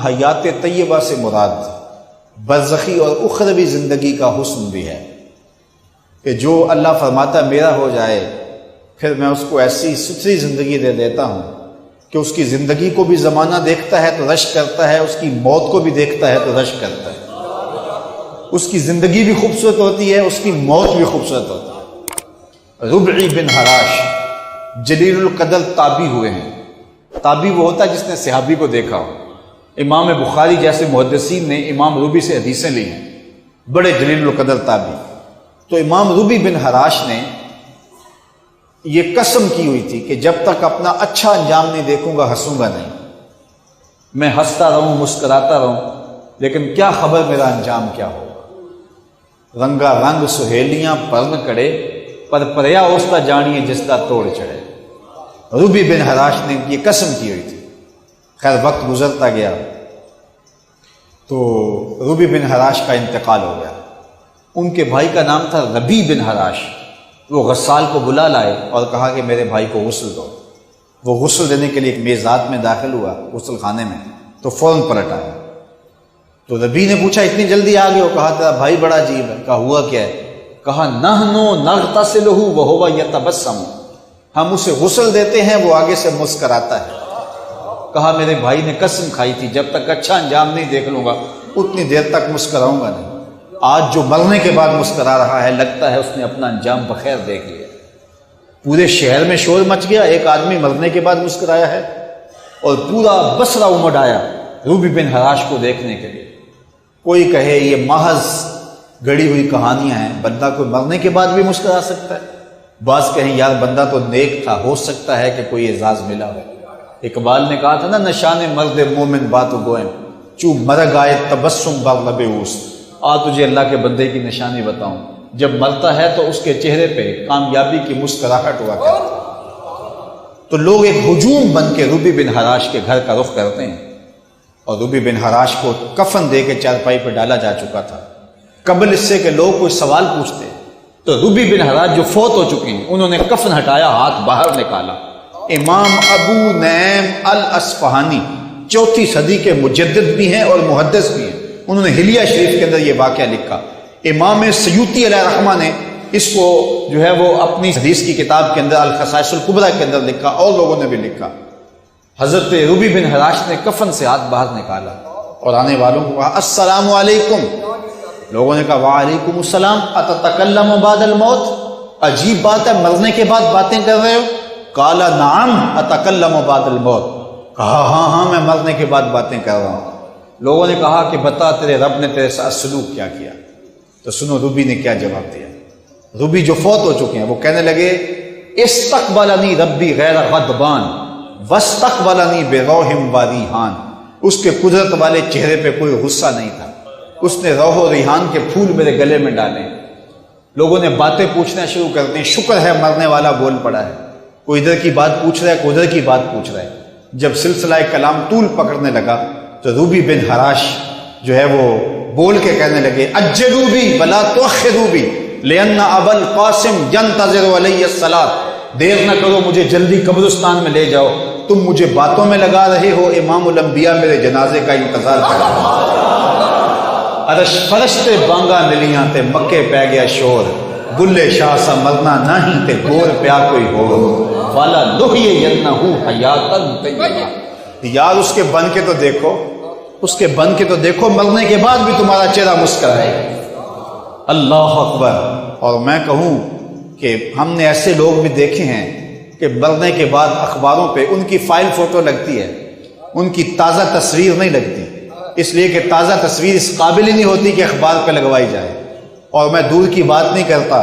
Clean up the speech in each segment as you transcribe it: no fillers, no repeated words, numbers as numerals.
حیات طیبہ سے مراد برزخی اور اخروی زندگی کا حسن بھی ہے کہ جو اللہ فرماتا میرا ہو جائے پھر میں اس کو ایسی ستھری زندگی دے دیتا ہوں کہ اس کی زندگی کو بھی زمانہ دیکھتا ہے تو رشک کرتا ہے، اس کی موت کو بھی دیکھتا ہے تو رشک کرتا ہے۔ اس کی زندگی بھی خوبصورت ہوتی ہے، اس کی موت بھی خوبصورت ہوتی ہے۔ ربعی بن حراش جلیل القدر تابعی ہوئے ہیں۔ تابعی وہ ہوتا ہے جس نے صحابی کو دیکھا ہو۔ امام بخاری جیسے محدثین نے امام ربی سے حدیثیں لی ہیں، بڑے جلیل القدر تابعی۔ تو امام ربی بن حراش نے یہ قسم کی ہوئی تھی کہ جب تک اپنا اچھا انجام نہیں دیکھوں گا ہنسوں گا نہیں۔ میں ہنستا رہوں، مسکراتا رہوں، لیکن کیا خبر میرا انجام کیا ہوگا۔ رنگا رنگ سہیلیاں پرن کڑے، پر پریا اوستا جانیے جس کا توڑ چڑھے۔ ربی بن حراش نے یہ قسم کی ہوئی تھی۔ خیر وقت گزرتا گیا تو ربی بن حراش کا انتقال ہو گیا۔ ان کے بھائی کا نام تھا ربی بن حراش۔ وہ غسال کو بلا لائے اور کہا کہ میرے بھائی کو غسل دو۔ وہ غسل دینے کے لیے ایک میزات میں داخل ہوا، غسل خانے میں، تو فوراً پلٹ آیا۔ تو ربی نے پوچھا اتنی جلدی آ گئے ہو؟ کہا تیرا بھائی بڑا عجیب ہے۔ کہا ہوا کیا ہے؟ کہا نحنو نغتسلہ وہو یتبسم، ہم اسے غسل دیتے ہیں وہ آگے سے مسکراتا ہے۔ کہا میرے بھائی نے قسم کھائی تھی جب تک اچھا انجام نہیں دیکھ لوں گا اتنی دیر تک مسکراؤں گا نہیں۔ آج جو مرنے کے بعد مسکرا رہا ہے لگتا ہے اس نے اپنا انجام بخیر دیکھ لیا۔ پورے شہر میں شور مچ گیا، ایک آدمی مرنے کے بعد مسکرایا ہے، اور پورا بصرہ امڈ آیا ربی بن حراش کو دیکھنے کے لیے۔ کوئی کہے یہ محض گڑی ہوئی کہانیاں ہیں، بندہ کوئی مرنے کے بعد بھی مسکرا سکتا ہے۔ بعض کہیں یار بندہ تو نیک تھا، ہو سکتا ہے کہ کوئی اعزاز ملا ہو۔ اقبال نے کہا تھا نا نشان مرد مومن بات گوئم چو مرگ آئے تبسم بر لب اوست۔ آ تجھے اللہ کے بندے کی نشانی بتاؤں، جب مرتا ہے تو اس کے چہرے پہ کامیابی کی مسکراہٹ ہوا کرتی ہے۔ تو لوگ ایک ہجوم بن کے ربی بن حراش کے گھر کا رخ کرتے ہیں، اور ربی بن حراش کو کفن دے کے چارپائی پہ ڈالا جا چکا تھا۔ قبل اس سے کہ لوگ کوئی سوال پوچھتے تو ربی بن حراش جو فوت ہو چکے ہیں انہوں نے کفن ہٹایا، ہاتھ باہر نکالا۔ امام ابو نعیم الاصفہانی 4 صدی کے مجدد بھی ہیں اور محدث بھی ہیں، انہوں نے حلیہ شریف کے اندر یہ واقعہ لکھا۔ امام سیوطی علیہ رحمہ نے اس کو جو ہے وہ اپنی حدیث کی کتاب کے اندر الخصائص الکبریٰ کے اندر لکھا، اور لوگوں نے بھی لکھا۔ حضرت ربی بن حراش نے کفن سے ہاتھ باہر نکالا اور آنے والوں کو کہا السلام علیکم۔ لوگوں نے کہا وعلیکم السلام، اتتکلم بعد الموت، عجیب بات ہے مرنے کے بعد باتیں کر رہے ہو؟ قال نعم اتکلم بعد الموت، کہا ہاں میں مرنے کے بعد باتیں کر رہا ہوں۔ لوگوں نے کہا کہ بتا تیرے رب نے تیرے ساتھ سلوک کیا کیا؟ تو سنو ربی نے کیا جواب دیا۔ ربی جو فوت ہو چکے ہیں وہ کہنے لگے استقبلنی ربی غیر غضبان واستقبلنی بروح و ریحان، اس کے قدرت والے چہرے پہ کوئی غصہ نہیں تھا، اس نے روح و ریحان کے پھول میرے گلے میں ڈالے۔ لوگوں نے باتیں پوچھنا شروع کر دیں، شکر ہے مرنے والا بول پڑا ہے، کوئی ادھر کی بات پوچھ رہا ہے، کوئی ادھر کی بات پوچھ رہا ہے۔ جب سلسلہ کلام طول پکڑنے لگا تو ربی بن حراش جو ہے وہ بول کے کہنے لگے اجلوا بی ولا تؤخروا بی لأن ابا القاسم ينتظر علی الصلاۃ، دیر نہ کرو مجھے جلدی قبرستان میں لے جاؤ، تم مجھے باتوں میں لگا رہے ہو، امام الانبیاء میرے جنازے کا انتظار کر رہے ہیں۔ عرش فرشتے بانگا نلیاں تے مکے پہ گیا شور، بلے شاہ سا مرنا نہیں تے گور پیا کوئی ہو، والا لحیے ینہ حیاتن طیبہ۔ یار اس کے بن کے تو دیکھو، اس کے بن کے تو دیکھو، مرنے کے بعد بھی تمہارا چہرہ مسکرائے۔ اللہ اکبر۔ اور میں کہوں کہ ہم نے ایسے لوگ بھی دیکھے ہیں کہ مرنے کے بعد اخباروں پہ ان کی فائل فوٹو لگتی ہے، ان کی تازہ تصویر نہیں لگتی، اس لیے کہ تازہ تصویر اس قابل ہی نہیں ہوتی کہ اخبار پہ لگوائی جائے۔ اور میں دور کی بات نہیں کرتا،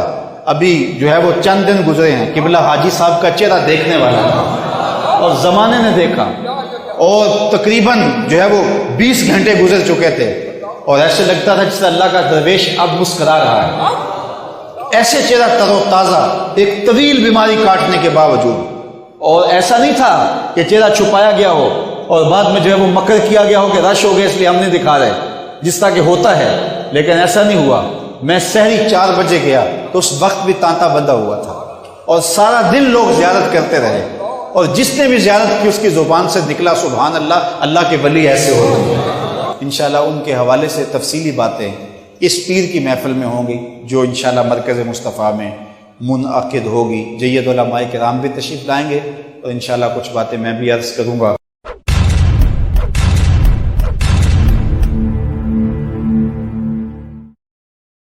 ابھی جو ہے وہ چند دن گزرے ہیں، قبلہ حاجی صاحب کا چہرہ دیکھنے والا تھا اور زمانے نے دیکھا، اور تقریباً جو ہے وہ 20 گھنٹے گزر چکے تھے، اور ایسے لگتا تھا جس اللہ کا درویش اب مسکرا رہا ہے، ایسے چہرہ تر و تازہ، ایک طویل بیماری کاٹنے کے باوجود۔ اور ایسا نہیں تھا کہ چہرہ چھپایا گیا ہو اور بعد میں جو ہے وہ مکر کیا گیا ہو کہ رش ہو گیا اس لیے ہم نہیں دکھا رہے، جس طرح کہ ہوتا ہے، لیکن ایسا نہیں ہوا۔ میں سحری 4 بجے گیا تو اس وقت بھی تانتا بندہ ہوا تھا، اور سارا دن لوگ زیارت کرتے رہے، اور جس نے بھی زیارت کی اس کی زبان سے نکلا سبحان اللہ، اللہ کے ولی ایسے ہوتے ہیں۔ انشاءاللہ ان کے حوالے سے تفصیلی باتیں اس پیر کی محفل میں ہوں گی جو انشاءاللہ مرکز مصطفیٰ میں منعقد ہوگی۔ جید علماء کرام بھی تشریف لائیں گے اور انشاءاللہ کچھ باتیں میں بھی عرض کروں گا۔